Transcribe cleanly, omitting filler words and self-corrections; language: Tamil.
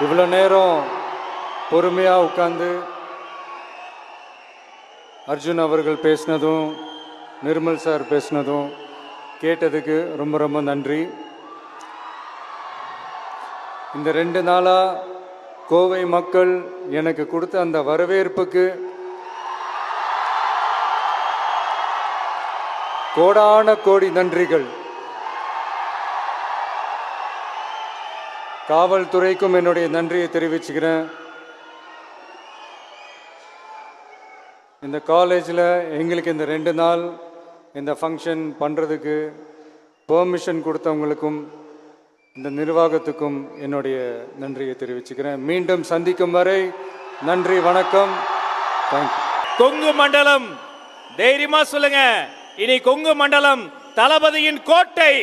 இவ்வளோ நேரம் பொறுமையாக உட்கார்ந்து அர்ஜுன் அவர்கள் பேசினதும் நிர்மல் சார் பேசினதும் கேட்டதுக்கு ரொம்ப ரொம்ப நன்றி. இந்த 2 நாளாக கோவை மக்கள் எனக்கு கொடுத்த அந்த வரவேற்புக்கு கோடான கோடி நன்றிகள். காவல்துறைக்கும் என்னுடைய நன்றியை தெரிவிச்சுக்கிறேன். இந்த காலேஜில் எங்களுக்கு இந்த 2 நாள் இந்த ஃபங்க்ஷன் பண்ணுறதுக்கு பெர்மிஷன் கொடுத்தவங்களுக்கும் இந்த நிர்வாகத்துக்கும் என்னுடைய நன்றியை தெரிவிச்சுக்கிறேன். மீண்டும் சந்திக்கும் வரை நன்றி, வணக்கம், தேங்க்யூ. கொங்கு மண்டலம் தைரியமா சொல்லுங்க, இனி கொங்கு மண்டலம் தளபதியின் கோட்டை.